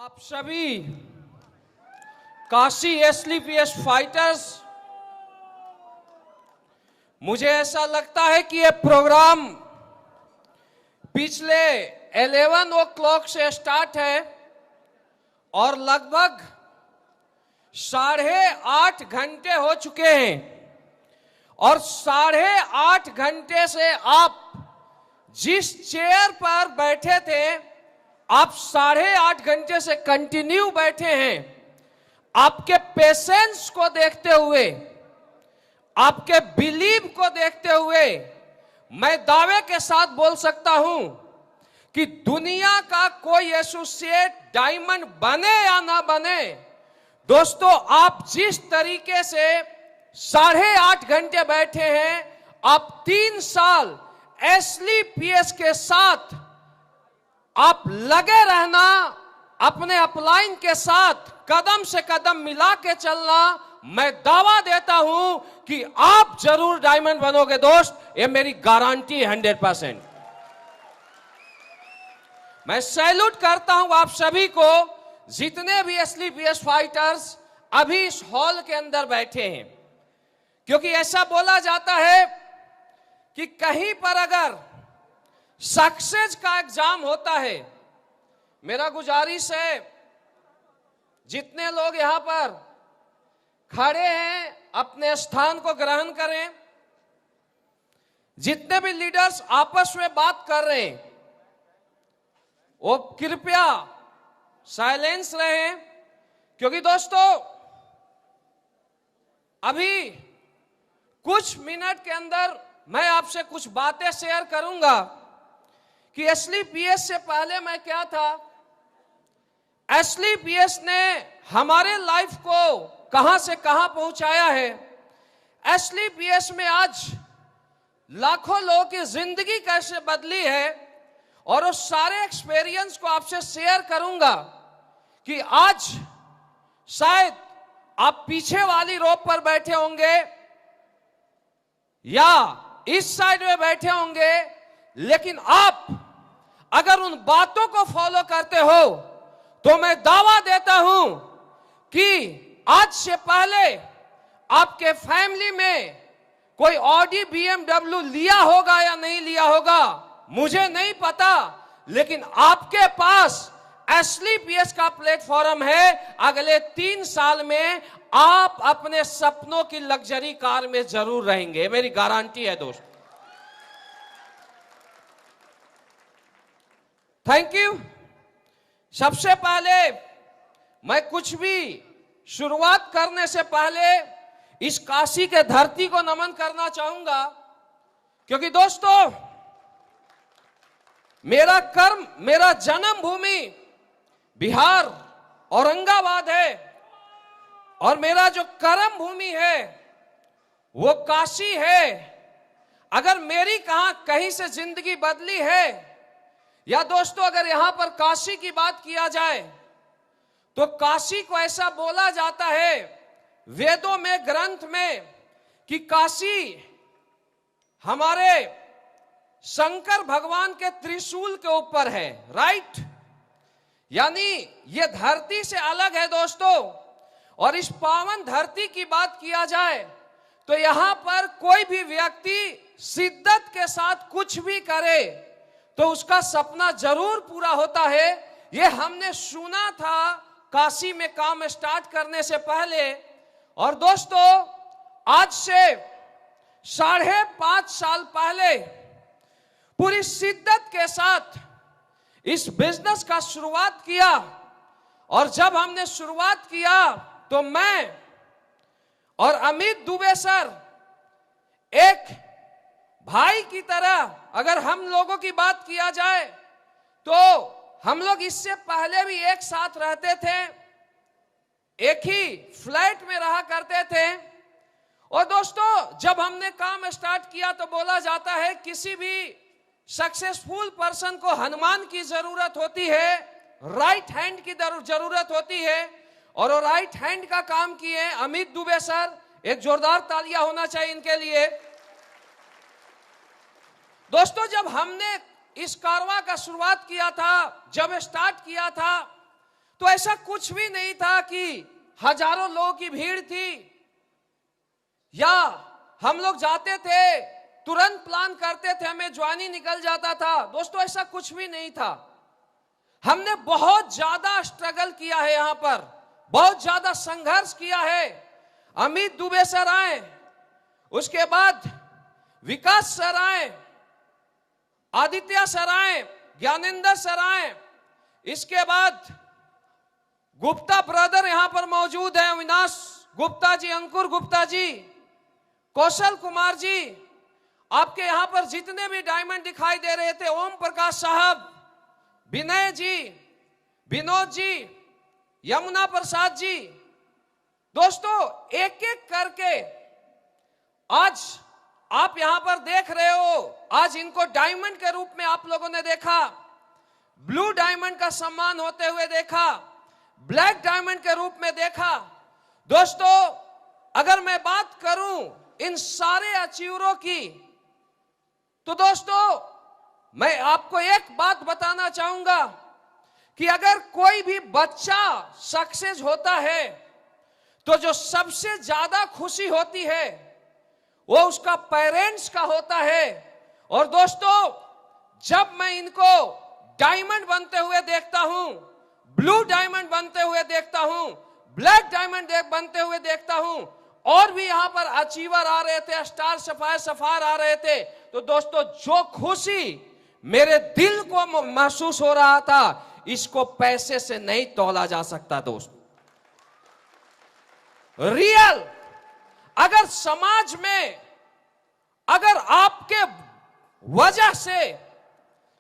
आप सभी काशी एसलीपीएस फाइटर्स, मुझे ऐसा लगता है कि ये प्रोग्राम पिछले 11 o'clock से स्टार्ट है और लगभग 8.5 घंटे हो चुके हैं और 8.5 घंटे से आप जिस चेयर पर बैठे थे आप 8.5 घंटे से कंटिन्यू बैठे हैं। आपके पेशेंस को देखते हुए, आपके बिलीव को देखते हुए मैं दावे के साथ बोल सकता हूं कि दुनिया का कोई एसोसिएट डायमंड बने या ना बने, दोस्तों आप जिस तरीके से 8.5 घंटे बैठे हैं, आप 3 साल एसलीपीएस के साथ आप लगे रहना, अपने अपलाइन के साथ कदम से कदम मिला के चलना, मैं दावा देता हूं कि आप जरूर डायमंड बनोगे दोस्त, ये मेरी गारंटी 100%। मैं सैल्यूट करता हूं आप सभी को, जितने भी एसलीपीएस फाइटर्स अभी इस हॉल के अंदर बैठे हैं, क्योंकि ऐसा बोला जाता है कि कहीं पर अगर सक्सेस का एग्जाम होता है, मेरा गुजारिश है जितने लोग यहां पर खड़े हैं अपने स्थान को ग्रहण करें। जितने भी लीडर्स आपस में बात कर रहे हैं वो कृपया साइलेंस रहें, क्योंकि दोस्तों अभी कुछ मिनट के अंदर मैं आपसे कुछ बातें शेयर करूंगा कि एसलीपीएस से पहले मैं क्या था, एसलीपीएस ने हमारे लाइफ को कहां से कहां पहुंचाया है। एसलीपीएस में आज लाखों लोगों की जिंदगी कैसे बदली है और उस सारे एक्सपीरियंस को आपसे शेयर करूंगा कि आज शायद आप पीछे वाली रोप पर बैठे होंगे या इस साइड में बैठे होंगे, लेकिन आप अगर उन बातों को फॉलो करते हो तो मैं दावा देता हूं कि आज से पहले आपके फैमिली में कोई ऑडी बीएमडब्ल्यू लिया होगा या नहीं लिया होगा मुझे नहीं पता, लेकिन आपके पास एसलीपीएस का प्लेटफॉर्म है। अगले 3 साल में आप अपने सपनों की लग्जरी कार में जरूर रहेंगे, मेरी गारंटी है दोस्त। Thank you. सबसे पहले मैं कुछ भी शुरुआत करने से पहले इस काशी के धरती को नमन करना चाहूंगा, क्योंकि दोस्तों मेरा कर्म, मेरा जन्मभूमि बिहार औरंगाबाद है और मेरा जो कर्म भूमि है वो काशी है। अगर मेरी कहीं से जिंदगी बदली है या दोस्तों अगर यहां पर काशी की बात किया जाए तो काशी को ऐसा बोला जाता है वेदों में, ग्रंथ में, कि काशी हमारे शंकर भगवान के त्रिशूल के ऊपर है, राइट। यानी ये धरती से अलग है दोस्तों। और इस पावन धरती की बात किया जाए तो यहां पर कोई भी व्यक्ति शिद्दत के साथ कुछ भी करे तो उसका सपना जरूर पूरा होता है। ये हमने सुना था काशी में काम स्टार्ट करने से पहले। और दोस्तों आज से 5.5 साल पहले पूरी शिद्दत के साथ इस बिजनेस का शुरुआत किया और जब हमने शुरुआत किया तो मैं और अमित दुबे सर एक भाई की तरह, अगर हम लोगों की बात किया जाए तो हम लोग इससे पहले भी एक साथ रहते थे, एक ही फ्लैट में रहा करते थे। और दोस्तों जब हमने काम स्टार्ट किया तो बोला जाता है किसी भी सक्सेसफुल पर्सन को हनुमान की जरूरत होती है, राइट हैंड की जरूरत होती है, और वो राइट हैंड का काम किए अमित दुबे सर। एक जोरदार तालियां होना चाहिए इनके लिए। दोस्तों जब हमने इस कारवां का शुरुआत किया था, जब स्टार्ट किया था तो ऐसा कुछ भी नहीं था कि हजारों लोगों की भीड़ थी या हम लोग जाते थे तुरंत प्लान करते थे हमें ज्वाइनिंग निकल जाता था। दोस्तों ऐसा कुछ भी नहीं था। हमने बहुत ज्यादा स्ट्रगल किया है, यहां पर बहुत ज्यादा संघर्ष किया है। अमित दुबे सर आए, उसके बाद विकास सर आए, आदित्य सर आए, ज्ञानेंद्र सर आए, इसके बाद गुप्ता ब्रदर यहां पर मौजूद है, अविनाश गुप्ता जी, अंकुर गुप्ता जी, कौशल कुमार जी, आपके यहां पर जितने भी डायमंड दिखाई दे रहे थे, ओम प्रकाश साहब, विनय जी, विनोद जी, यमुना प्रसाद जी। दोस्तों एक एक करके आज आप यहां पर देख रहे हो, आज इनको डायमंड के रूप में आप लोगों ने देखा, ब्लू डायमंड का सम्मान होते हुए देखा, ब्लैक डायमंड के रूप में देखा। दोस्तों अगर मैं बात करूं इन सारे अचीवरों की, तो दोस्तों मैं आपको एक बात बताना चाहूंगा कि अगर कोई भी बच्चा सक्सेस होता है तो जो सबसे ज्यादा खुशी होती है वो उसका पेरेंट्स का होता है। और दोस्तों जब मैं इनको डायमंड बनते हुए देखता हूं, ब्लू डायमंड बनते हुए देखता हूं, ब्लैक डायमंड बनते हुए देखता हूं, और भी यहां पर अचीवर आ रहे थे, स्टार सफायर आ रहे थे, तो दोस्तों जो खुशी मेरे दिल को महसूस हो रहा था, इसको पैसे से नहीं तौला जा सकता। दोस्त रियल, अगर समाज में अगर आपके वजह से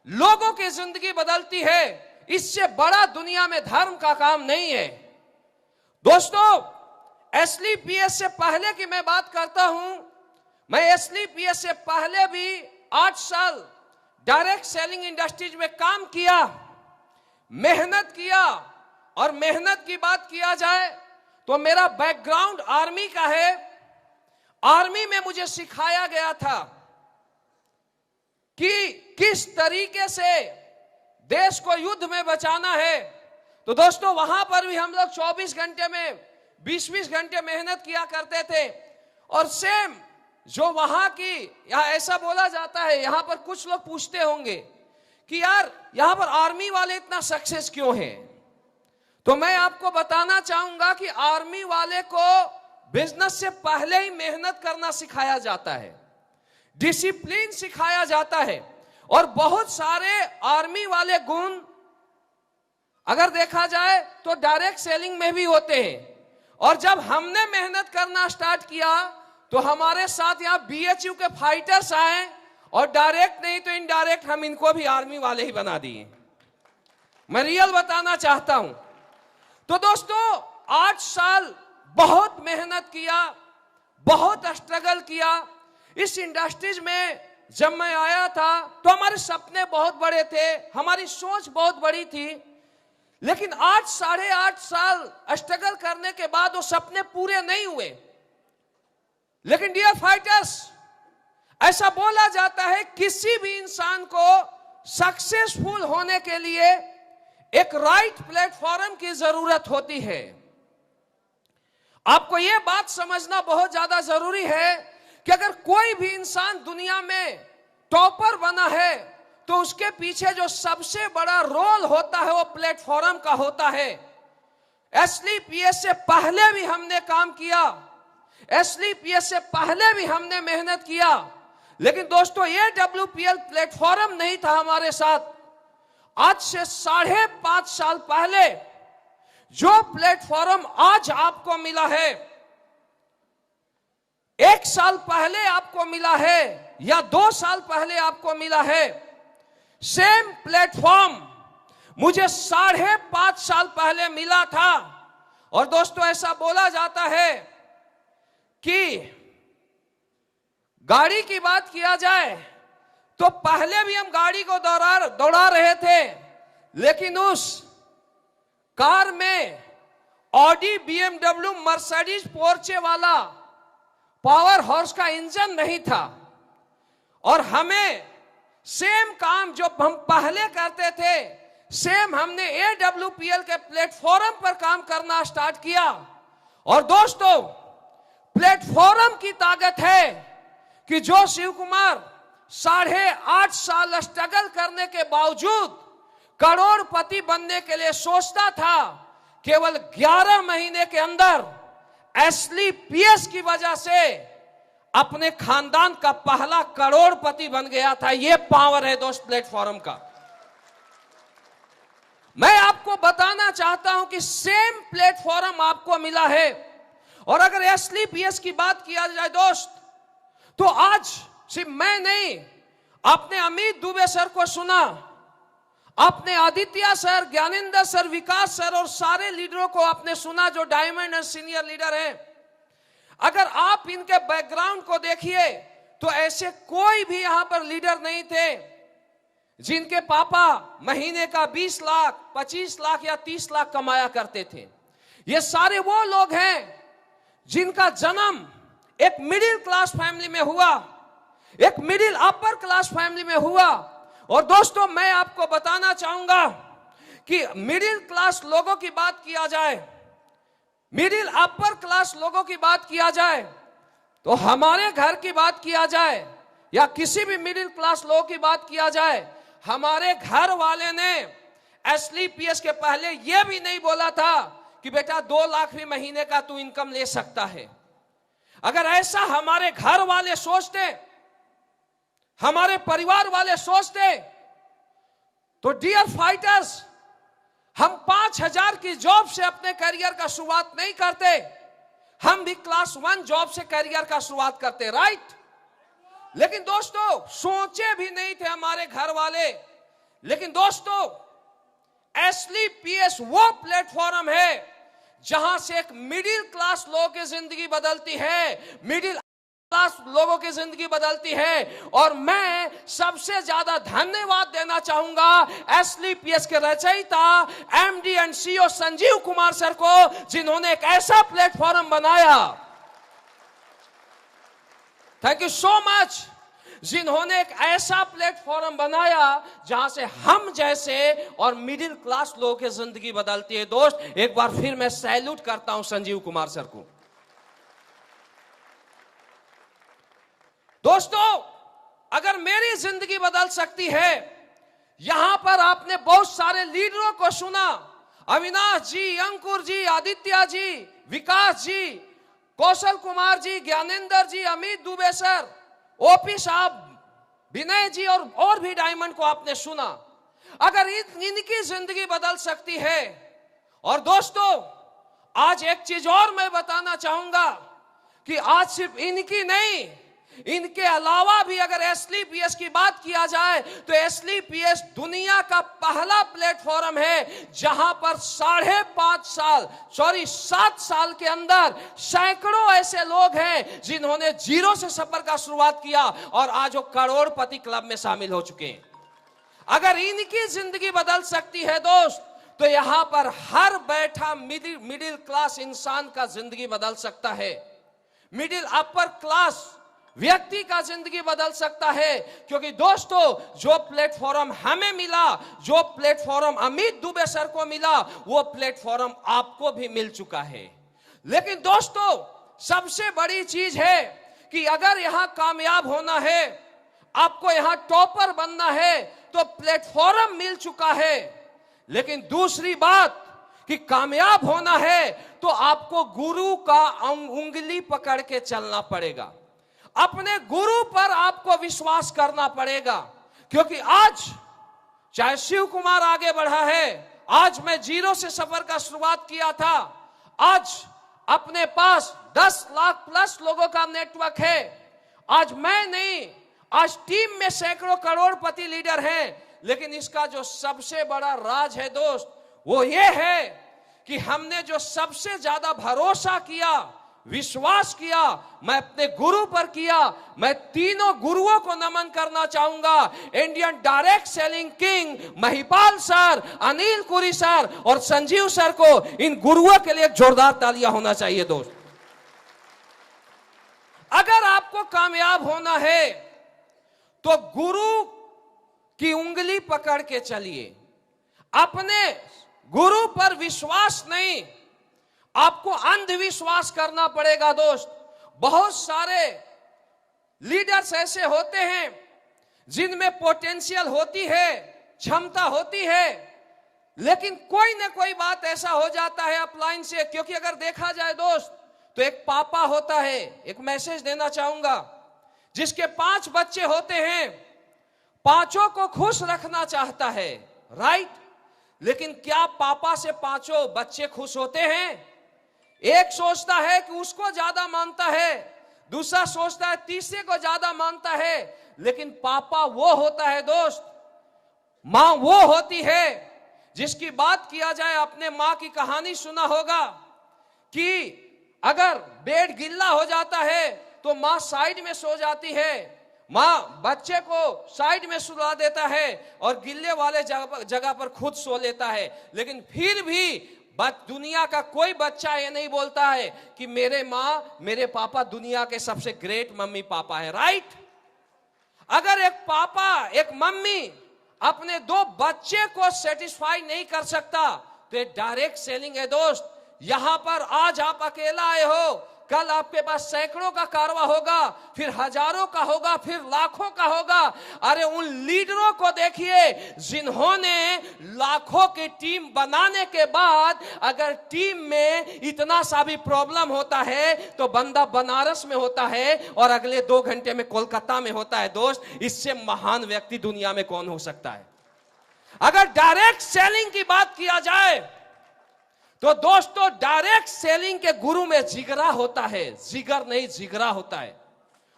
लोगों की जिंदगी बदलती है, इससे बड़ा दुनिया में धर्म का काम नहीं है। दोस्तों एसलीपीएस से पहले की मैं बात करता हूं, मैं एसलीपीएस से पहले भी 8 साल डायरेक्ट सेलिंग इंडस्ट्रीज में काम किया, मेहनत किया। और मेहनत की बात किया जाए तो मेरा बैकग्राउंड आर्मी का है। आर्मी में मुझे सिखाया गया था कि किस तरीके से देश को युद्ध में बचाना है। तो दोस्तों वहां पर भी हम लोग 24 घंटे में 20-20 घंटे मेहनत किया करते थे। और सेम जो वहां की, यहां ऐसा बोला जाता है, यहां पर कुछ लोग पूछते होंगे कि यार यहां पर आर्मी वाले इतना सक्सेस क्यों हैं, तो मैं आपको बताना चाहूंगा कि आर्मी वाले को बिजनेस से पहले ही मेहनत करना सिखाया जाता है, डिसिप्लिन सिखाया जाता है, और बहुत सारे आर्मी वाले गुण अगर देखा जाए तो डायरेक्ट सेलिंग में भी होते हैं। और जब हमने मेहनत करना स्टार्ट किया तो हमारे साथ यहां बीएचयू के फाइटर्स आए, और डायरेक्ट नहीं तो इनडायरेक्ट हम इनको भी आर्मी वाले ही बना दिए। मैं रियल बताना चाहता हूं। तो दोस्तों 8 साल बहुत मेहनत किया, बहुत स्ट्रगल किया। इस इंडस्ट्रीज में जब मैं आया था तो हमारे सपने बहुत बड़े थे, हमारी सोच बहुत बड़ी थी, लेकिन 8-8.5 साल स्ट्रगल करने के बाद वो सपने पूरे नहीं हुए। लेकिन डियर फाइटर्स, ऐसा बोला जाता है किसी भी इंसान को सक्सेसफुल होने के लिए एक राइट प्लेटफॉर्म की जरूरत होती है। आपको यह बात समझना बहुत ज्यादा जरूरी है कि अगर कोई भी इंसान दुनिया में टॉपर बना है तो उसके पीछे जो सबसे बड़ा रोल होता है वो प्लेटफॉर्म का होता है। एसलीपीएस से पहले भी हमने काम किया, एसलीपीएस से पहले भी हमने मेहनत किया, लेकिन दोस्तों ये डब्ल्यूपीएल प्लेटफॉर्म नहीं था हमारे साथ। आज से 5.5 साल पहले जो प्लेटफॉर्म आज आपको मिला है, 1 साल पहले आपको मिला है या 2 साल पहले आपको मिला है, सेम प्लेटफॉर्म मुझे 5.5 साल पहले मिला था। और दोस्तों ऐसा बोला जाता है कि गाड़ी की बात किया जाए तो पहले भी हम गाड़ी को दौड़ा रहे थे, लेकिन उस कार में ऑडी, बीएमडब्ल्यू, मर्सिडीज, पोर्चे वाला पावर हॉर्स का इंजन नहीं था। और हमें सेम काम जो हम पहले करते थे, सेम हमने AWPL के प्लेटफॉर्म पर काम करना स्टार्ट किया। और दोस्तों, प्लेटफॉर्म की ताकत है कि जो शिव कुमार 8.5 साल स्ट्रगल करने के बावजूद करोड़पति बनने के लिए सोचता था, केवल 11 महीने के अंदर SLPS की वजह से अपने खानदान का पहला करोड़पति बन गया था। यह पावर है दोस्त प्लेटफॉर्म का। मैं आपको बताना चाहता हूं कि सेम प्लेटफॉर्म आपको मिला है। और अगर SLPS की बात किया जाए दोस्त, तो आज सिर्फ मैं नहीं, आपने अमित दुबे सर को सुना, आपने आदित्य सर, ज्ञानेंद्र सर, विकास सर और सारे लीडरों को आपने सुना जो डायमंड और सीनियर लीडर हैं। अगर आप इनके बैकग्राउंड को देखिए तो ऐसे कोई भी यहां पर लीडर नहीं थे जिनके पापा महीने का 20 लाख, 25 लाख या 30 लाख कमाया करते थे। ये सारे वो लोग हैं जिनका जन्म एक मिडिल क्लास फैमिली में हुआ, एक मिडिल अपर क्लास फैमिली में हुआ। और दोस्तों, मैं आपको बताना चाहूंगा कि मिडिल क्लास लोगों की बात किया जाए, मिडिल अपर क्लास लोगों की बात किया जाए, तो हमारे घर की बात किया जाए या किसी भी मिडिल क्लास लोगों की बात किया जाए, हमारे घर वाले ने SLPS के पहले यह भी नहीं बोला था कि बेटा 2 लाख भी महीने का तू इनकम ले सकता है। अगर ऐसा हमारे घर वाले सोचते, हमारे परिवार वाले सोचते, तो डियर फाइटर्स, हम 5,000 की जॉब से अपने करियर का शुरुआत नहीं करते, हम भी क्लास 1 जॉब से करियर का शुरुआत करते, राइट। लेकिन दोस्तों, सोचे भी नहीं थे हमारे घर वाले। लेकिन दोस्तों, SLPS वो प्लेटफॉर्म है जहां से एक मिडिल क्लास लोगों की जिंदगी बदलती है, मिडिल क्लास लोगों की जिंदगी बदलती है। और मैं सबसे ज्यादा धन्यवाद देना चाहूंगा SLPS के रचयिता MD and CEO Sanjeev Kumar sir को, जिन्होंने एक ऐसा प्लेटफॉर्म बनाया। थैंक यू सो मच, जिन्होंने एक ऐसा प्लेटफॉर्म बनाया जहां से हम जैसे और मिडिल क्लास लोगों की जिंदगी बदलती है। दोस्त, एक बार फिर मैं सैल्यूट करता हूं संजीव कुमार सर को। दोस्तों, अगर मेरी जिंदगी बदल सकती है, यहां पर आपने बहुत सारे लीडरों को सुना, अविनाश जी, अंकुर जी, आदित्य जी, विकास जी, कौशल कुमार जी, ज्ञानेंद्र जी, अमित दुबे सर, OP साहब, विनय जी और भी डायमंड को आपने सुना। अगर इनकी जिंदगी बदल सकती है, और दोस्तों आज एक चीज और मैं बताना चाहूंगा कि आज सिर्फ इनकी नहीं, इनके अलावा भी अगर SLPS की बात किया जाए तो SLPS दुनिया का पहला प्लेटफॉर्म है जहां पर 7 साल के अंदर सैकड़ों ऐसे लोग हैं जिन्होंने जीरो से सफर का शुरुआत किया और आज वो करोड़पति क्लब में शामिल हो चुके हैं। अगर इनकी जिंदगी बदल सकती है दोस्त, तो यहां पर हर बैठा मिडिल क्लास इंसान का जिंदगी बदल सकता है, मिडिल अपर क्लास व्यक्ति का जिंदगी बदल सकता है। क्योंकि दोस्तों, जो प्लेटफॉर्म हमें मिला, जो प्लेटफॉर्म अमित दुबे सर को मिला, वो प्लेटफॉर्म आपको भी मिल चुका है। लेकिन दोस्तों, सबसे बड़ी चीज है कि अगर यहां कामयाब होना है, आपको यहां टॉपर बनना है, तो प्लेटफॉर्म मिल चुका है। लेकिन दूसरी बात कि कामयाब होना है तो आपको गुरु का उंगली पकड़ के चलना पड़ेगा, अपने गुरु पर आपको विश्वास करना पड़ेगा। क्योंकि आज चाहे शिव कुमार आगे बढ़ा है, आज मैं जीरो से सफर का शुरुआत किया था, आज अपने पास 10 लाख प्लस लोगों का नेटवर्क है। आज मैं नहीं, आज टीम में सैकड़ों करोड़पति लीडर हैं। लेकिन इसका जो सबसे बड़ा राज है दोस्त, वो ये है कि हमने जो सबसे ज्यादा भरोसा किया, विश्वास किया, मैं अपने गुरु पर किया। मैं तीनों गुरुओं को नमन करना चाहूंगा, Indian direct selling king Mahipal sir, Anil कुरी सर और संजीव सर को। इन गुरुओं के लिए एक जोरदार तालियां होना चाहिए दोस्त। अगर आपको कामयाब होना है तो गुरु की उंगली पकड़ के चलिए, अपने गुरु पर विश्वास नहीं, आपको अंधविश्वास करना पड़ेगा दोस्त। बहुत सारे लीडर्स ऐसे होते हैं जिनमें पोटेंशियल होती है, क्षमता होती है, लेकिन कोई ना कोई बात ऐसा हो जाता है अपलाइन से। क्योंकि अगर देखा जाए दोस्त, तो एक पापा होता है, एक मैसेज देना चाहूंगा, जिसके 5 बच्चे होते हैं, पांचों को खुश रखना चाहता है, राइट? लेकिन क्या पापा से 5 बच्चे खुश होते हैं? एक सोचता है कि उसको ज्यादा मानता है, दूसरा सोचता है तीसरे को ज्यादा मानता है, लेकिन पापा वो होता है दोस्त, मां वो होती है जिसकी बात किया जाए, अपने मां की कहानी सुना होगा कि अगर बेड गिल्ला हो जाता है तो मां साइड में सो जाती है, मां बच्चे को साइड में सुला देता है और गिल्ले वाले जगह पर खुद सो लेता है। लेकिन फिर भी दुनिया का कोई बच्चा ये नहीं बोलता है कि मेरे मां, मेरे पापा दुनिया के सबसे ग्रेट मम्मी पापा है, राइट? अगर एक पापा, एक मम्मी अपने 2 बच्चे को सेटिस्फाई नहीं कर सकता तो ये डायरेक्ट सेलिंग है दोस्त। यहां पर आज आप अकेला आए हो, कल आपके पास सैकड़ों का कारवा होगा, फिर हजारों का होगा, फिर लाखों का होगा। अरे उन लीडरों को देखिए जिन्होंने लाखों की टीम बनाने के बाद अगर टीम में इतना सा भी प्रॉब्लम होता है तो बंदा बनारस में होता है और अगले 2 घंटे में कोलकाता में होता है दोस्त। इससे महान व्यक्ति दुनिया में कौन हो सकता है? अगर डायरेक्ट सेलिंग की बात किया जाए तो दोस्तों, डायरेक्ट सेलिंग के गुरु में जिगरा होता है, जिगर नहीं जिगरा होता है।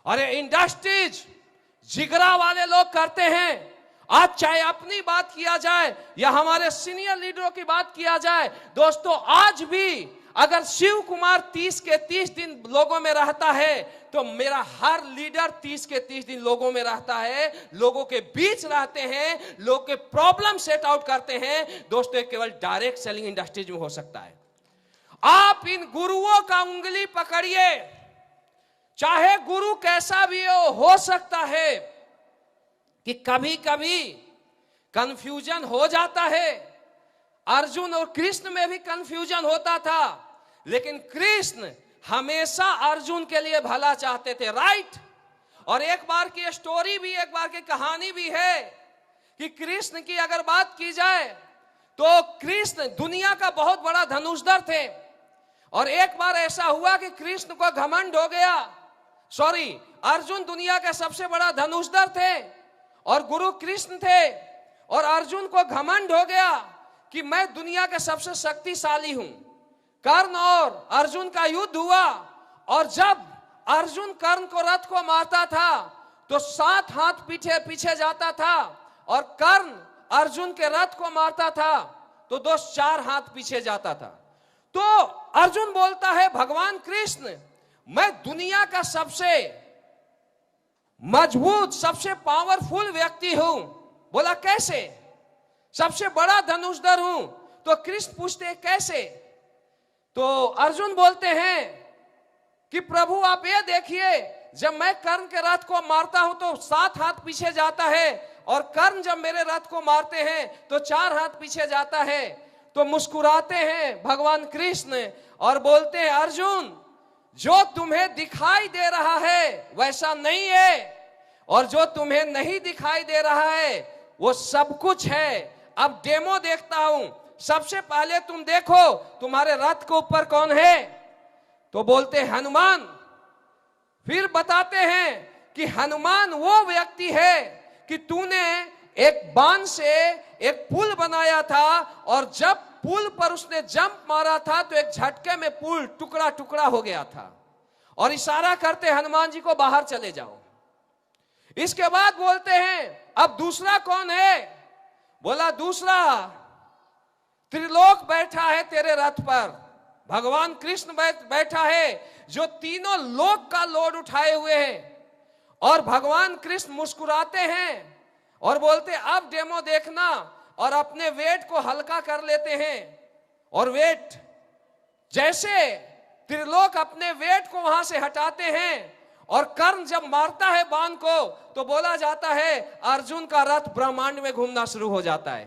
और ये इंडस्ट्रीज जिगरा वाले लोग करते हैं। आज चाहे अपनी बात किया जाए या हमारे सीनियर लीडरों की बात किया जाए दोस्तों, आज भी अगर शिव कुमार 30 के 30 दिन लोगों में रहता है तो मेरा हर लीडर 30 के 30 दिन लोगों में रहता है, लोगों के बीच रहते हैं, लोगों के प्रॉब्लम सेट आउट करते हैं दोस्तों। केवल डायरेक्ट सेलिंग इंडस्ट्रीज में हो सकता है। आप इन गुरुओं का उंगली पकड़िए, चाहे गुरु कैसा भी हो सकता है कि कभी कभी कंफ्यूजन हो जाता है। अर्जुन और कृष्ण में भी कंफ्यूजन होता था, लेकिन कृष्ण हमेशा अर्जुन के लिए भला चाहते थे, राइट? और एक बार की स्टोरी भी, एक बार की कहानी भी है कि कृष्ण की अगर बात की जाए तो कृष्ण दुनिया का बहुत बड़ा धनुषधर थे। और एक बार ऐसा हुआ कि कृष्ण को घमंड हो गया, अर्जुन दुनिया के सबसे बड़ा धनुषधर थे और गुरु कृष्ण थे, और अर्जुन को घमंड हो गया कि मैं दुनिया के सबसे शक्तिशाली हूं। कर्ण और अर्जुन का युद्ध हुआ, और जब अर्जुन कर्ण को रथ को मारता था तो 7 हाथ पीछे पीछे जाता था, और कर्ण अर्जुन के रथ को मारता था तो दोस्त 4 हाथ पीछे जाता था। तो अर्जुन बोलता है, भगवान कृष्ण, मैं दुनिया का सबसे मजबूत, सबसे पावरफुल व्यक्ति हूं। बोला कैसे? सबसे बड़ा धनुषधर हूं। तो कृष्ण पूछते कैसे? तो अर्जुन बोलते हैं कि प्रभु आप ये देखिए, जब मैं कर्ण के रथ को मारता हूं तो 7 हाथ पीछे जाता है, और कर्ण जब मेरे रथ को मारते हैं तो 4 हाथ पीछे जाता है। तो मुस्कुराते हैं भगवान कृष्ण और बोलते हैं, अर्जुन, जो तुम्हें दिखाई दे रहा है वैसा नहीं है, और जो तुम्हें नहीं दिखाई दे रहा है वो सब कुछ है। अब डेमो देखता हूं, सबसे पहले तुम देखो तुम्हारे रथ के ऊपर कौन है? तो बोलते हैं हनुमान। फिर बताते हैं कि हनुमान वो व्यक्ति है कि तूने एक बाण से एक पुल बनाया था, और जब पुल पर उसने जंप मारा था तो एक झटके में पुल टुकड़ा टुकड़ा हो गया था, और इशारा करते हनुमान जी को बाहर चले जाओ। इसके बाद बोलते हैं अब दूसरा कौन है? बोला दूसरा त्रिलोक बैठा है तेरे रथ पर, भगवान कृष्ण बैठा है जो तीनों लोक का लोड उठाए हुए हैं। और भगवान कृष्ण मुस्कुराते हैं और बोलते अब डेमो देखना, और अपने वेट को हल्का कर लेते हैं। और वेट, जैसे त्रिलोक अपने वेट को वहां से हटाते हैं, और कर्ण जब मारता है बाण को तो बोला जाता है अर्जुन का रथ ब्रह्मांड में घूमना शुरू हो जाता है।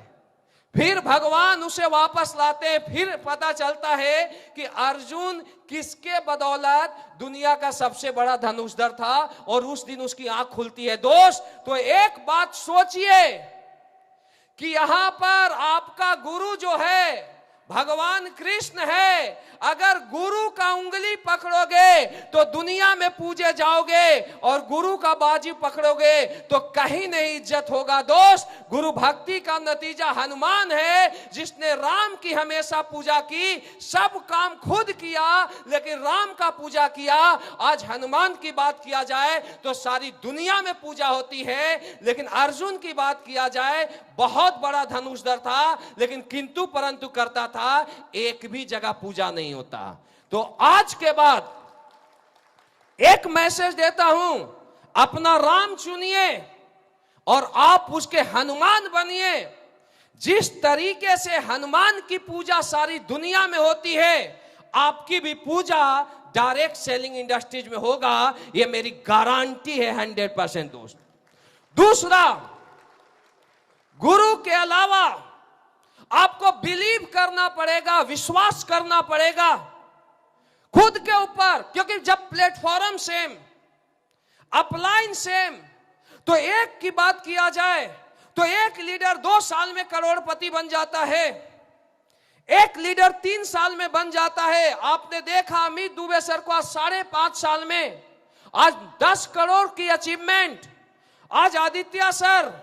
फिर भगवान उसे वापस लाते, फिर पता चलता है कि अर्जुन किसके बदौलत दुनिया का सबसे बड़ा धनुषधर था, और उस दिन उसकी आंख खुलती है। दोस्त, तो एक बात सोचिए कि यहां पर आपका गुरु जो है भगवान कृष्ण है, अगर गुरु का उंगली पकड़ोगे तो दुनिया में पूजे जाओगे, और गुरु का बाजी पकड़ोगे तो कहीं नहीं इज्जत होगा। दोस्त, गुरु भक्ति का नतीजा हनुमान है, जिसने राम की हमेशा पूजा की, सब काम खुद किया लेकिन राम का पूजा किया। आज हनुमान की बात किया जाए तो सारी दुनिया में पूजा होती है, लेकिन अर्जुन की बात किया जाए, बहुत बड़ा धनुषधर था लेकिन किंतु परंतु करता था, एक भी जगह पूजा नहीं होता। तो आज के बाद एक मैसेज देता हूं, अपना राम चुनिए और आप उसके हनुमान बनिए। जिस तरीके से हनुमान की पूजा सारी दुनिया में होती है, आपकी भी पूजा डायरेक्ट सेलिंग इंडस्ट्रीज में होगा, यह मेरी गारंटी है 100% दोस्त। दूसरा, गुरु के अलावा आपको बिलीव करना पड़ेगा, विश्वास करना पड़ेगा खुद के ऊपर, क्योंकि जब प्लेटफॉर्म सेम, अपलाइन सेम, तो एक की बात किया जाए तो एक लीडर 2 साल में करोड़पति बन जाता है, एक लीडर 3 साल में बन जाता है। आपने देखा अमित दुबे सर को आज 5.5 साल में आज 10 करोड़ की अचीवमेंट। आज आदित्य सर,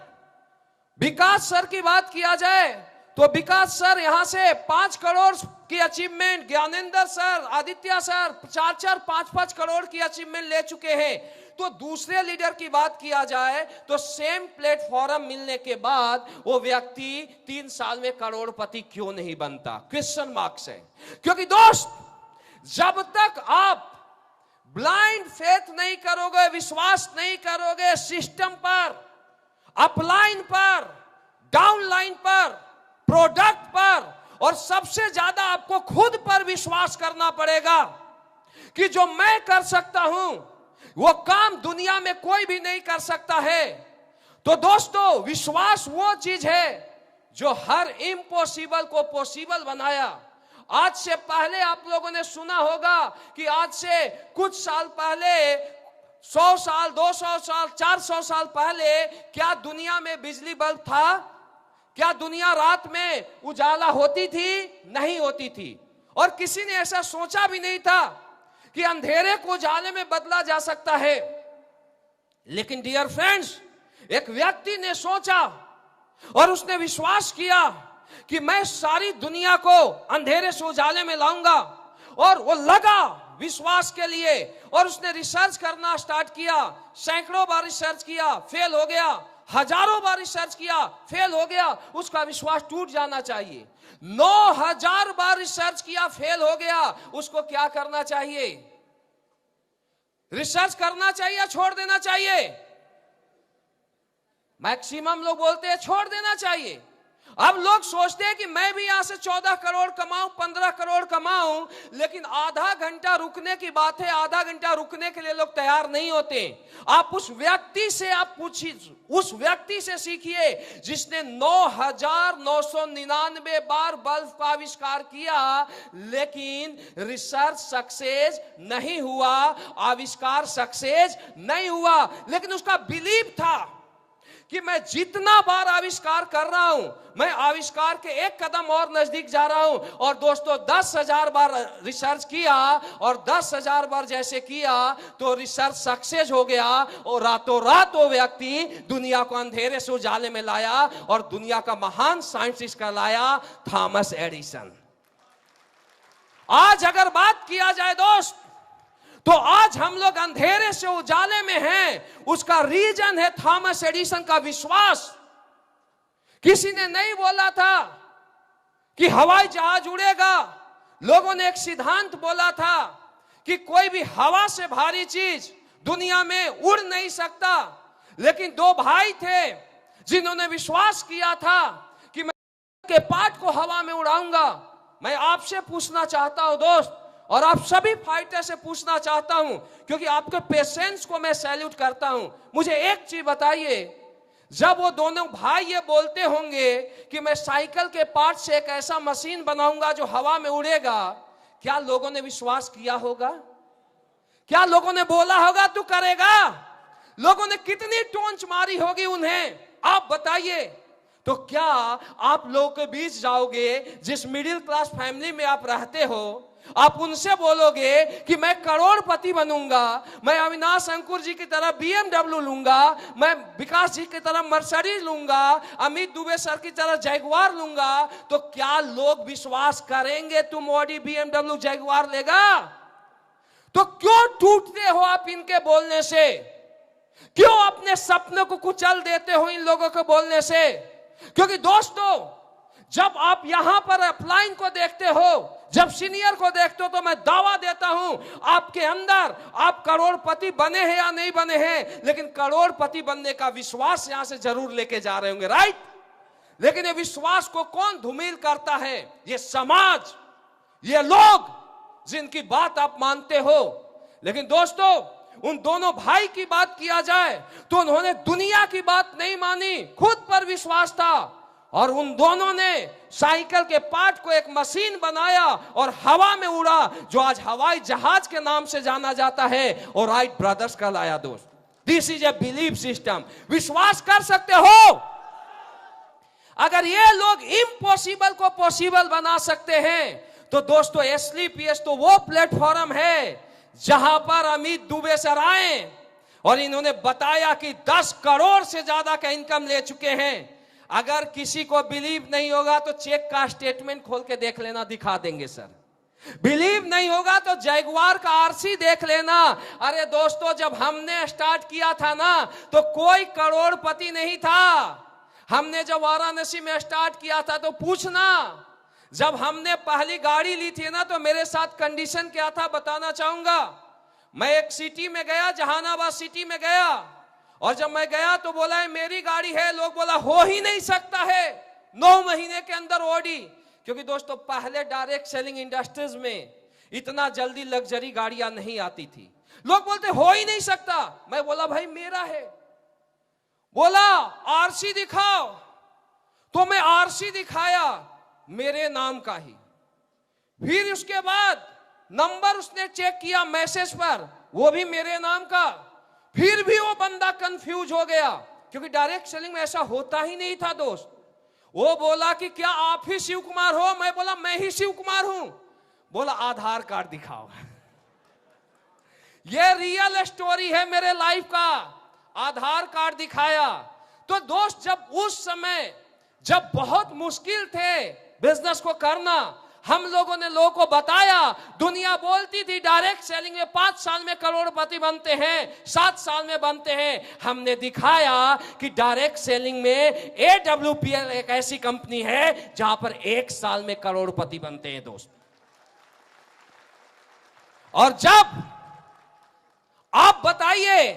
विकास सर की बात किया जाए तो विकास सर यहां से 5 करोड़ की achievement, Gyanendra sir, Aditya sir 4-4, 5-5 crore की अचीवमेंट ले चुके हैं। तो दूसरे लीडर की बात किया जाए तो सेम प्लेटफॉर्म मिलने के बाद वो व्यक्ति 3 साल में करोड़पति क्यों नहीं बनता? क्वेश्चन मार्क है। क्योंकि दोस्त, जब तक आप ब्लाइंड फेथ नहीं करोगे, विश्वास नहीं करोगे सिस्टम पर, अपलाइन पर, डाउनलाइन पर, प्रोडक्ट पर, और सबसे ज्यादा आपको खुद पर विश्वास करना पड़ेगा कि जो मैं कर सकता हूं वो काम दुनिया में कोई भी नहीं कर सकता है। तो दोस्तों, विश्वास वो चीज है जो हर इम्पॉसिबल को पॉसिबल बनाया। आज से पहले आप लोगों ने सुना होगा कि आज से कुछ साल पहले, 100 साल, 200 साल, 400 साल पहले क्या दुनिया में बिजली बल्ब था? क्या दुनिया रात में उजाला होती थी? नहीं होती थी। और किसी ने ऐसा सोचा भी नहीं था कि अंधेरे को उजाले में बदला जा सकता है। लेकिन डियर फ्रेंड्स, एक व्यक्ति ने सोचा और उसने विश्वास किया कि मैं सारी दुनिया को अंधेरे से उजाले में लाऊंगा, और वो लगा विश्वास के लिए, और उसने रिसर्च करना स्टार्ट किया। सैकड़ों बार रिसर्च किया, फेल हो गया, हजारों बार रिसर्च किया, फेल हो गया, उसका विश्वास टूट जाना चाहिए। 9000 बार रिसर्च किया, फेल हो गया, उसको क्या करना चाहिए? रिसर्च करना चाहिए, छोड़ देना चाहिए? मैक्सिमम लोग बोलते हैं छोड़ देना चाहिए। अब लोग सोचते हैं कि मैं भी यहां से 14 करोड़ कमाऊं, 15 करोड़ कमाऊं, लेकिन आधा घंटा रुकने की बात है, आधा घंटा रुकने के लिए लोग तैयार नहीं होते। आप उस व्यक्ति से आप पूछिए, उस व्यक्ति से सीखिए जिसने 9999 बार बल्ब का आविष्कार किया, लेकिन रिसर्च सक्सेस नहीं हुआ, आविष्कार सक्सेस नहीं हुआ, लेकिन उसका बिलीव था कि मैं जितना बार आविष्कार कर रहा हूं, मैं आविष्कार के एक कदम और नजदीक जा रहा हूं। और दोस्तों, 10,000 बार रिसर्च किया, और 10,000 बार जैसे किया तो रिसर्च सक्सेस हो गया, और रातों रात वो व्यक्ति दुनिया को अंधेरे से उजाले में लाया, और दुनिया का महान साइंटिस्ट कहलाया थॉमस एडिसन। आज अगर बात किया जाए दोस्त, तो आज हम लोग अंधेरे से उजाले में हैं, उसका रीजन है थॉमस एडिसन का विश्वास। किसी ने नहीं बोला था कि हवाई जहाज उड़ेगा, लोगों ने एक सिद्धांत बोला था कि कोई भी हवा से भारी चीज दुनिया में उड़ नहीं सकता। लेकिन 2 भाई थे जिन्होंने विश्वास किया था कि मैं के पार्ट को हवा में उड़ाऊंगा। मैं आपसे पूछना चाहता हूं दोस्त, और आप सभी फाइटर से पूछना चाहता हूं, क्योंकि आपके पेशेंस को मैं सैल्यूट करता हूं। मुझे एक चीज बताइए, जब वो दोनों भाई ये बोलते होंगे कि मैं साइकिल के पार्ट से एक ऐसा मशीन बनाऊंगा जो हवा में उड़ेगा, क्या लोगों ने विश्वास किया होगा? क्या लोगों ने बोला होगा तू करेगा? लोगों ने कितनी टोंच मारी होगी उन्हें, आप बताइए। तो क्या आप लोगों के बीच जाओगे, जिस मिडिल क्लास फैमिली में आप रहते हो, आप उनसे बोलोगे कि मैं करोड़पति बनूंगा, मैं अविनाश अंकुर जी की तरह BMW लूंगा, मैं विकास जी की तरह मर्सिडीज लूंगा, अमित दुबे सर की तरह जैगुआर लूंगा, तो क्या लोग विश्वास करेंगे तुम ऑडी BMW जैगुआर लेगा? तो क्यों टूटते हो आप इनके बोलने से? क्यों अपने सपनों को कुचल देते हो इन लोगों के बोलने से? क्योंकि दोस्तों, जब आप यहां पर अपलाइन को देखते हो, जब सीनियर को देखते हो, तो मैं दावा देता हूं आपके अंदर, आप करोड़पति बने हैं या नहीं बने हैं, लेकिन करोड़पति बनने का विश्वास यहां से जरूर लेके जा रहे होंगे, राइट? लेकिन ये विश्वास को कौन धूमिल करता है? ये समाज, ये लोग जिनकी बात आप मानते हो। लेकिन दोस्तों, उन दोनों भाई की बात किया जाए तो उन्होंने दुनिया की बात नहीं मानी, खुद पर विश्वास था, और उन दोनों ने साइकिल के पार्ट को एक मशीन बनाया और हवा में उड़ा, जो आज हवाई जहाज के नाम से जाना जाता है, और राइट ब्रदर्स का लाया। दोस्त, this is a belief system. विश्वास कर सकते हो? अगर ये लोग इम्पॉसिबल को पॉसिबल बना सकते हैं, तो दोस्तों SLPS तो वो प्लेटफॉर्म है जहां पर अमित दुबे सर आए और इन्होंने बताया कि 10 करोड़ से ज्यादा का इनकम ले चुके हैं। अगर किसी को बिलीव नहीं होगा तो चेक का स्टेटमेंट खोल के देख लेना, दिखा देंगे सर। बिलीव नहीं होगा तो जैगुआर का RC देख लेना। अरे दोस्तों, जब हमने स्टार्ट किया था ना, तो कोई करोड़पति नहीं था। हमने जब वाराणसी में स्टार्ट किया था तो पूछना, जब हमने पहली गाड़ी ली थी ना, तो मेरे साथ कंडीशन क्या था बताना चाहूंगा। मैं एक सिटी में गया, जहानाबाद सिटी में गया, और जब मैं गया तो बोला है मेरी गाड़ी है। लोग बोला हो ही नहीं सकता है 9 महीने के अंदर ऑडी, क्योंकि दोस्तों पहले डायरेक्ट सेलिंग इंडस्ट्रीज में इतना जल्दी लग्जरी गाड़ियां नहीं आती थी। लोग बोलते हो ही नहीं सकता। मैं बोला भाई मेरा है। बोला RC दिखाओ, तो मैं RC दिखाया मेरे नाम का ही। फिर उसके बाद नंबर उसने चेक किया मैसेज पर, वो भी मेरे नाम का। फिर भी वो बंदा कंफ्यूज हो गया, क्योंकि डायरेक्ट सेलिंग में ऐसा होता ही नहीं था दोस्त। वो बोला कि क्या आप ही शिव कुमार हो? मैं बोला मैं ही शिव कुमार हूं। बोला आधार कार्ड दिखाओ। ये रियल स्टोरी है मेरे लाइफ का। आधार कार्ड दिखाया। तो दोस्त, जब उस समय जब बहुत मुश्किल थे बिजनेस को करना, हम लोगों ने लोगों को बताया। दुनिया बोलती थी डायरेक्ट सेलिंग में 5 साल में करोड़पति बनते हैं, 7 साल में बनते हैं। हमने दिखाया कि डायरेक्ट सेलिंग में AWPL एक ऐसी कंपनी है जहां पर 1 साल में करोड़पति बनते हैं दोस्त। और जब आप बताइए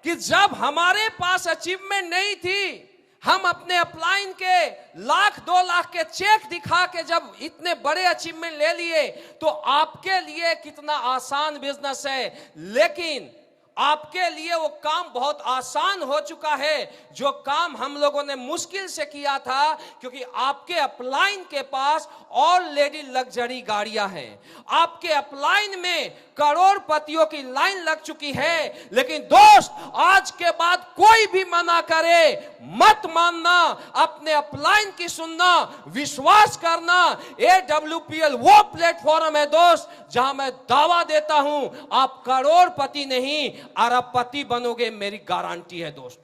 कि जब हमारे पास अचीवमेंट नहीं थी, हम अपने अपलाइन के 1,00,000-2 लाख के चेक दिखा के जब इतने बड़े अचीवमेंट ले लिए, तो आपके लिए कितना आसान बिजनेस है। लेकिन आपके लिए वो काम बहुत आसान हो चुका है, जो काम हम लोगों ने मुश्किल से किया था, क्योंकि आपके अपलाइन के पास ऑलरेडी लग्जरी गाड़ियां हैं। आपके अपलाइन में करोड़पतियों की लाइन लग चुकी है। लेकिन दोस्त, आज के बाद कोई भी मना करे, मत मानना, अपने अपलाइन की सुनना, विश्वास करना। AWPL वो प्लेटफॉर्म है दोस्त, जहां मैं दावा देता हूं आप करोड़पति नहीं अरबपति बनोगे, मेरी गारंटी है दोस्त।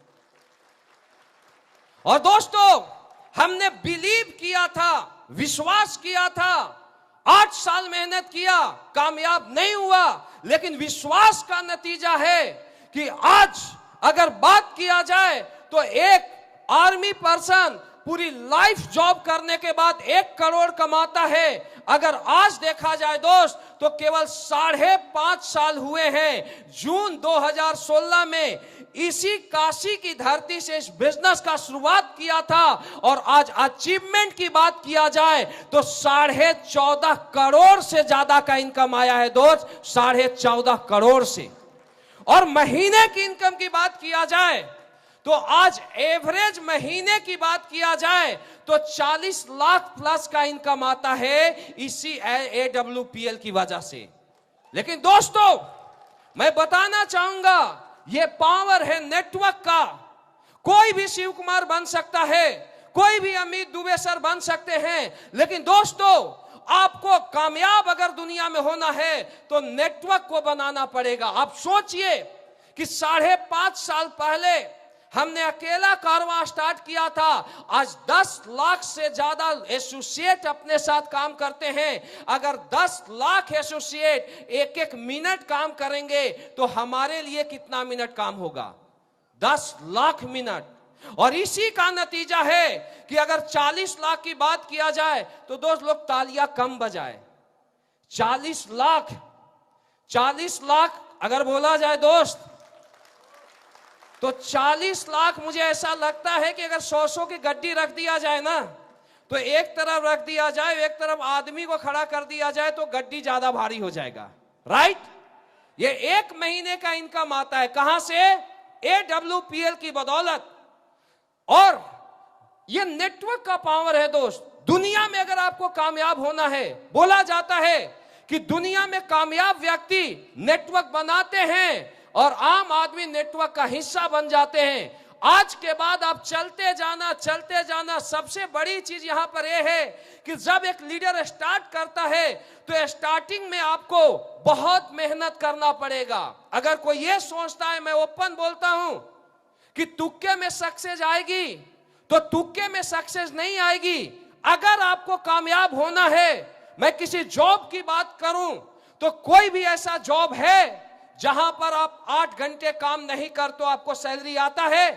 और दोस्तों, हमने बिलीव किया था, विश्वास किया था, 8 साल मेहनत किया, कामयाब नहीं हुआ। लेकिन विश्वास का नतीजा है कि आज अगर बात किया जाए तो एक आर्मी पर्सन पूरी लाइफ जॉब करने के बाद 1 करोड़ कमाता है। अगर आज देखा जाए दोस्त, तो केवल 5.5 साल हुए हैं। जून 2016 में इसी काशी की धरती से इस बिजनेस का शुरुआत किया था, और आज अचीवमेंट की बात किया जाए तो 14.5 करोड़ से ज्यादा का इनकम आया है दोस्त, 14.5 करोड़ से। और महीने की इनकम की बात किया जाए तो आज एवरेज महीने की बात किया जाए तो 40 लाख प्लस का इनकम आता है इसी AWPL की वजह से। लेकिन दोस्तों, मैं बताना चाहूंगा, यह पावर है नेटवर्क का। कोई भी शिव कुमार बन सकता है, कोई भी अमित दुबे सर बन सकते हैं, लेकिन दोस्तों आपको कामयाब अगर दुनिया में होना है तो नेटवर्क को बनाना पड़ेगा। आप सोचिए कि 5.5 साल पहले हमने अकेला कारवां स्टार्ट किया था, आज 10 लाख से ज्यादा एसोसिएट अपने साथ काम करते हैं। अगर 10 लाख एसोसिएट एक मिनट काम करेंगे तो हमारे लिए कितना मिनट काम होगा? 10 लाख मिनट। और इसी का नतीजा है कि अगर 40 लाख की बात किया जाए तो दोस्त लोग तालियां कम बजाए। 40 लाख अगर बोला जाए दोस्त, तो 40 लाख मुझे ऐसा लगता है कि अगर 100 की गड्डी रख दिया जाए ना, तो एक तरफ रख दिया जाए, एक तरफ आदमी को खड़ा कर दिया जाए तो गड्डी ज्यादा भारी हो जाएगा। राइट? ये 1 महीने का इनकम आता है कहां से? AWPL की बदौलत। और ये नेटवर्क का पावर है दोस्त। दुनिया में अगर आपको कामयाब होना है, बोला जाता है कि दुनिया में कामयाब व्यक्ति नेटवर्क बनाते हैं और आम आदमी नेटवर्क का हिस्सा बन जाते हैं। आज के बाद आप चलते जाना। सबसे बड़ी चीज यहां पर यह है कि जब एक लीडर स्टार्ट करता है तो स्टार्टिंग में आपको बहुत मेहनत करना पड़ेगा। अगर कोई यह सोचता है, मैं ओपन बोलता हूं, कि तुक्के में सक्सेस आएगी, तो तुक्के में सक्सेस नहीं आएगी। अगर आपको कामयाब होना है, मैं किसी जॉब की बात करूं तो कोई भी ऐसा जॉब है जहां पर आप 8 घंटे काम नहीं कर तो आपको सैलरी आता है?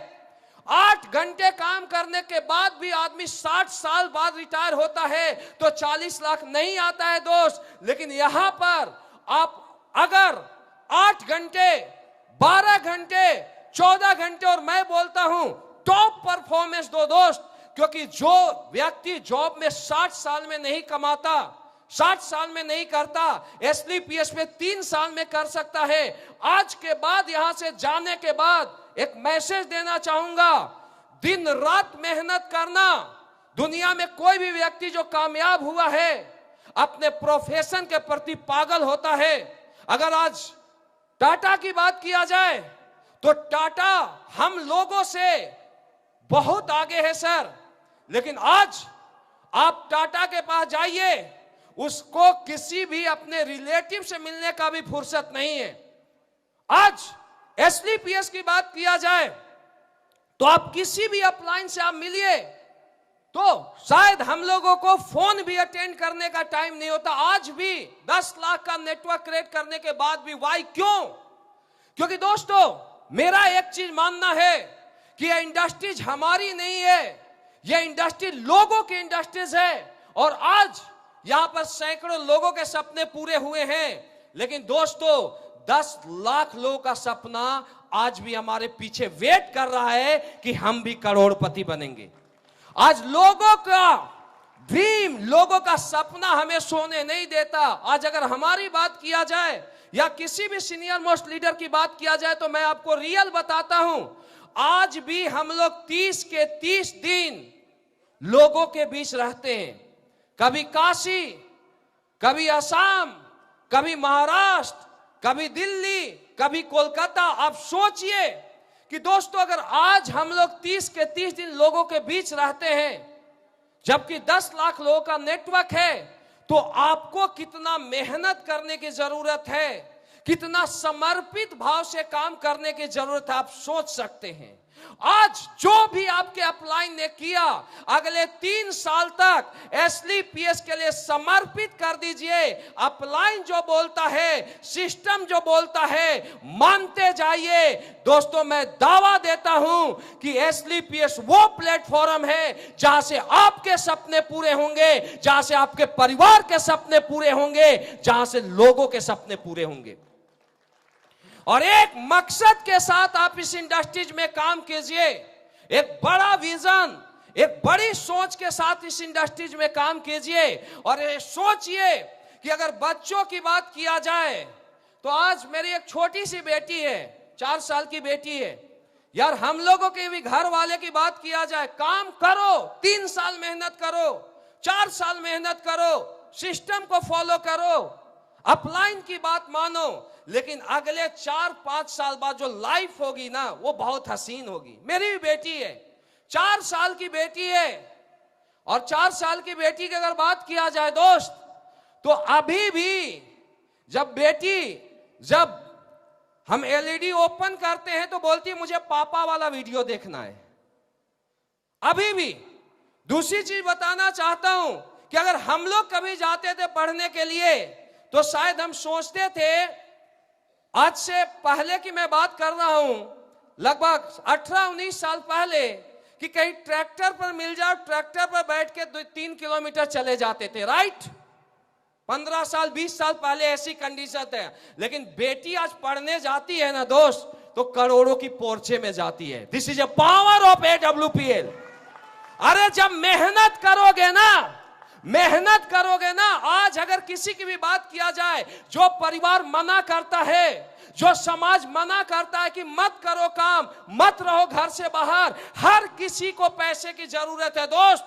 8 घंटे काम करने के बाद भी आदमी 60 साल बाद रिटायर होता है तो 40 लाख नहीं आता है दोस्त। लेकिन यहां पर आप अगर 8 घंटे, 12 घंटे, 14 घंटे, और मैं बोलता हूं टॉप परफॉर्मेंस दो दोस्त, क्योंकि जो व्यक्ति जॉब में 60 साल में नहीं कमाता, 60 साल में नहीं करता, SLPS में 3 साल में कर सकता है। आज के बाद यहां से जाने के बाद एक मैसेज देना चाहूंगा, दिन रात मेहनत करना। दुनिया में कोई भी व्यक्ति जो कामयाब हुआ है अपने प्रोफेशन के प्रति पागल होता है। अगर आज टाटा की बात किया जाए तो टाटा हम लोगों से बहुत आगे है सर, लेकिन आज आप टाटा के पास जाइए, उसको किसी भी अपने रिलेटिव से मिलने का भी फुर्सत नहीं है। आज SLPS की बात किया जाए तो आप किसी भी अपलाइन से आप मिलिए तो शायद हम लोगों को फोन भी अटेंड करने का टाइम नहीं होता। आज भी 10 लाख का नेटवर्क क्रिएट करने के बाद भी वाई क्यों? क्योंकि दोस्तों मेरा एक चीज मानना है कि यह इंडस्ट्रीज हमारी नहीं है, यह इंडस्ट्री लोगों की इंडस्ट्रीज है। और आज यहां पर सैकड़ों लोगों के सपने पूरे हुए हैं, लेकिन दोस्तों 10 लाख लोगों का सपना आज भी हमारे पीछे वेट कर रहा है कि हम भी करोड़पति बनेंगे। आज लोगों का ड्रीम, लोगों का सपना हमें सोने नहीं देता। आज अगर हमारी बात किया जाए या किसी भी सीनियर मोस्ट लीडर की बात किया जाए तो मैं आपको रियल बताता हूं, आज भी हम लोग 30 के 30 दिन लोगों के बीच रहते हैं। कभी काशी, कभी असम, कभी महाराष्ट्र, कभी दिल्ली, कभी कोलकाता। आप सोचिए कि दोस्तों अगर आज हम लोग 30 के 30 दिन लोगों के बीच रहते हैं, जबकि 10 लाख लोगों का नेटवर्क है, तो आपको कितना मेहनत करने की जरूरत है, कितना समर्पित भाव से काम करने की जरूरत है, आप सोच सकते हैं। आज जो भी आपके अपलाइन ने किया, अगले 3 साल तक SLPS के लिए समर्पित कर दीजिए। अपलाइन जो बोलता है, सिस्टम जो बोलता है, मानते जाइए। दोस्तों मैं दावा देता हूं कि SLPS वो प्लेटफॉर्म है जहां से आपके सपने पूरे होंगे, जहां से आपके परिवार के सपने पूरे होंगे, जहां से लोगों के सपने पूरे होंगे। और एक मकसद के साथ आप इस इंडस्ट्रीज में काम कीजिए, एक बड़ा विजन, एक बड़ी सोच के साथ इस इंडस्ट्रीज में काम कीजिए। और ये सोचिए कि अगर बच्चों की बात किया जाए तो आज मेरी एक छोटी सी बेटी है, 4 साल की बेटी है। यार हम लोगों के भी घर वाले की बात किया जाए, काम करो, 3 साल मेहनत करो, 4 साल मेहनत करो, सिस्टम को फॉलो करो, अपलाइन की बात मानो, लेकिन अगले 4-5 साल बाद जो लाइफ होगी ना वो बहुत हसीन होगी। मेरी भी बेटी है, 4 साल की बेटी है, और 4 साल की बेटी की अगर बात किया जाए दोस्त, तो अभी भी जब हम एलईडी ओपन करते हैं तो बोलती है मुझे पापा वाला वीडियो देखना है। अभी भी दूसरी चीज बताना चाहता हूं कि अगर हम लोग कभी जाते थे पढ़ने के लिए तो शायद हम सोचते थे, आज से पहले की मैं बात कर रहा हूं, लगभग 18-19 साल पहले, कि कहीं ट्रैक्टर पर मिल जाए, ट्रैक्टर पर बैठ के 2-3 किलोमीटर चले जाते थे, राइट। 15 साल 20 साल पहले ऐसी कंडीशन है। लेकिन बेटी आज पढ़ने जाती है ना दोस्त, तो करोड़ों की पोर्चे में जाती है। This is a power of AWPL। अरे जब मेहनत करोगे ना, आज अगर किसी की भी बात किया जाए, जो परिवार मना करता है, जो समाज मना करता है कि मत करो काम, मत रहो घर से बाहर, हर किसी को पैसे की जरूरत है दोस्त,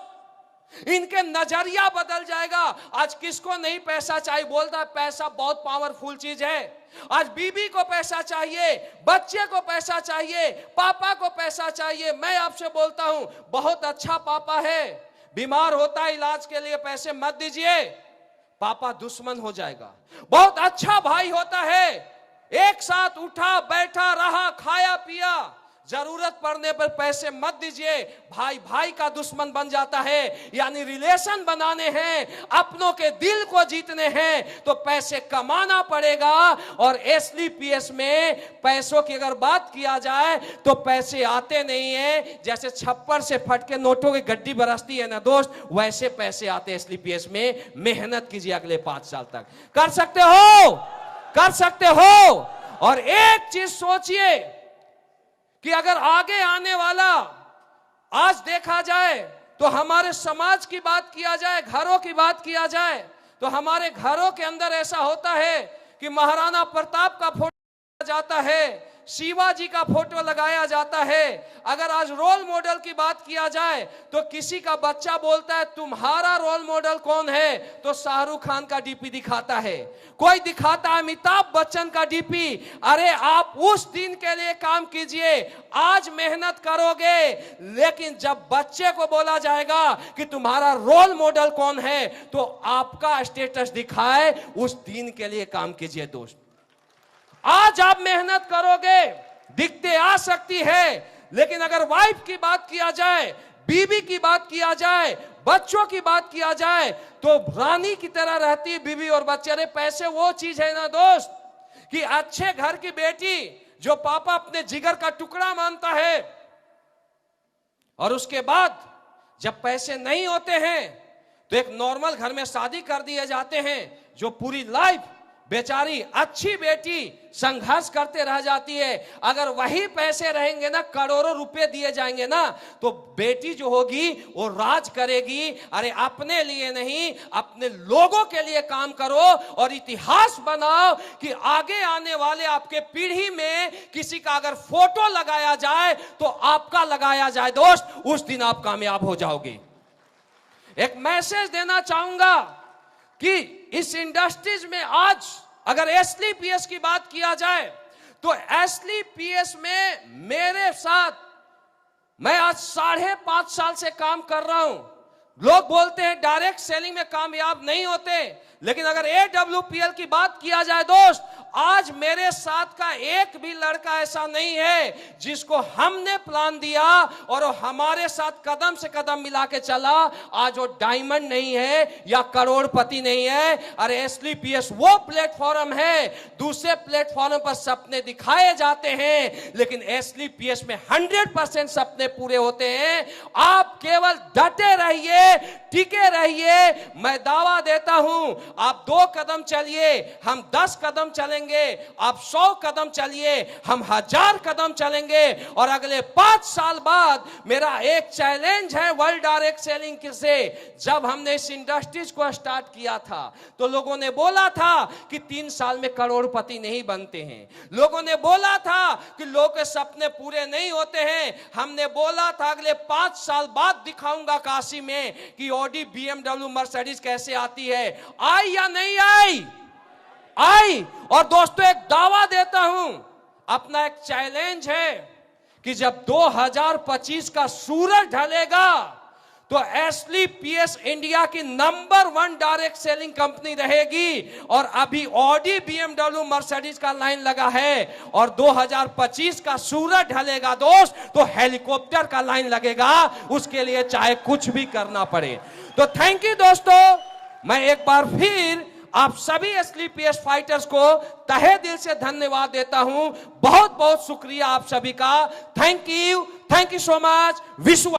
इनके नजरिया बदल जाएगा। आज किसको नहीं पैसा चाहिए, बोलता है पैसा बहुत पावरफुल चीज है। आज बीबी को पैसा चाहिए, बच्चे को पैसा चाहिए, पापा को पैसा चाहिए। मैं आपसे बोलता हूं, बहुत अच्छा पापा है, बीमार होता है इलाज के लिए पैसे मत दीजिए, पापा दुश्मन हो जाएगा। बहुत अच्छा भाई होता है, एक साथ उठा बैठा रहा, खाया पिया, जरूरत पड़ने पर पैसे मत दीजिए, भाई भाई का दुश्मन बन जाता है। यानी रिलेशन बनाने हैं, अपनों के दिल को जीतने हैं, तो पैसे कमाना पड़ेगा। और SLPS में पैसों की अगर बात किया जाए तो पैसे आते नहीं है, जैसे छप्पर से फट के नोटों की गड्डी बरसती है ना दोस्त, वैसे पैसे आते हैं SLPS में। मेहनत कीजिए, अगले 5 साल तक कर सकते हो। और एक चीज सोचिए कि अगर आगे आने वाला, आज देखा जाए तो हमारे समाज की बात किया जाए, घरों की बात किया जाए, तो हमारे घरों के अंदर ऐसा होता है कि महाराणा प्रताप का फोटो जाता है, शिवाजी का फोटो लगाया जाता है। अगर आज रोल मॉडल की बात किया जाए तो किसी का बच्चा बोलता है तुम्हारा रोल मॉडल कौन है, तो शाहरुख खान का डीपी दिखाता है, कोई दिखाता है अमिताभ बच्चन का डीपी। अरे आप उस दिन के लिए काम कीजिए, आज मेहनत करोगे, लेकिन जब बच्चे को बोला जाएगा कि तुम्हारा रोल मॉडल कौन है, तो आपका स्टेटस दिखाए, उस दिन के लिए काम कीजिए दोस्त। आज आप मेहनत करोगे, दिखते आ सकती है, लेकिन अगर वाइफ की बात किया जाए, बीवी की बात किया जाए, बच्चों की बात किया जाए, तो रानी की तरह रहती है बीवी और बच्चे। अरे पैसे वो चीज है ना दोस्त, कि अच्छे घर की बेटी जो पापा अपने जिगर का टुकड़ा मानता है, और उसके बाद जब पैसे नहीं होते हैं तो एक नॉर्मल घर में शादी कर दिए जाते हैं, जो पूरी लाइफ बेचारी अच्छी बेटी संघर्ष करते रह जाती है। अगर वही पैसे रहेंगे ना, करोड़ों रुपए दिए जाएंगे ना, तो बेटी जो होगी वो राज करेगी। अरे अपने लिए नहीं, अपने लोगों के लिए काम करो और इतिहास बनाओ कि आगे आने वाले आपके पीढ़ी में किसी का अगर फोटो लगाया जाए तो आपका लगाया जाए दोस्त, उस दिन आप कामयाब हो जाओगे। एक मैसेज देना चाहूंगा कि इस इंडस्ट्रीज में आज अगर SLPS की बात किया जाए तो SLPS में मेरे साथ मैं आज 5.5 साल से काम कर रहा हूं। लोग बोलते हैं डायरेक्ट सेलिंग में कामयाब नहीं होते, लेकिन अगर AWPL की बात किया जाए दोस्त, आज मेरे साथ का एक भी लड़का ऐसा नहीं है जिसको हमने प्लान दिया और वो हमारे साथ कदम से कदम मिला के चला, आज वो डायमंड नहीं है या करोड़पति नहीं है। अरे SLPS वो प्लेटफॉर्म है, दूसरे प्लेटफॉर्म पर सपने दिखाए जाते हैं, लेकिन SLPS में 100% सपने पूरे होते हैं। आप केवल डटे रहिए, टिके रहिए। मैं दावा देता हूं, आप 2 कदम चलिए, हम 10 कदम चलेंगे, चलेंगे, आप 100 कदम चलिए, हम 1000 कदम चलेंगे। और अगले 5 साल बाद मेरा एक चैलेंज है वर्ल्ड डायरेक्ट सेलिंग से। जब हमने इस इंडस्ट्रीज को स्टार्ट किया था तो लोगों ने बोला था कि 3 साल में करोड़पति नहीं बनते हैं, लोगों ने बोला था कि लोगों के सपने पूरे नहीं होते हैं। हमने बोला था अगले 5 साल बाद दिखाऊंगा काशी में कि ऑडी, बीएमडब्ल्यू, मर्सिडीज कैसे आती है। आई या नहीं आई? आई। और दोस्तों एक दावा देता हूं, अपना एक चैलेंज है कि जब 2025 का सूरज ढलेगा तो एस्ली पीएस इंडिया की नंबर 1 डायरेक्ट सेलिंग कंपनी रहेगी। और अभी ऑडी, बीएमडब्ल्यू, मर्सिडीज का लाइन लगा है, और 2025 का सूरज ढलेगा दोस्त तो हेलीकॉप्टर का लाइन लगेगा, उसके लिए चाहे कुछ भी करना पड़े। तो थैंक यू दोस्तों, मैं एक बार फिर आप सभी एस्ली पीएस फाइटर्स को तहे दिल से धन्यवाद देता हूं। बहुत बहुत शुक्रिया आप सभी का। Thank you so much. विश्व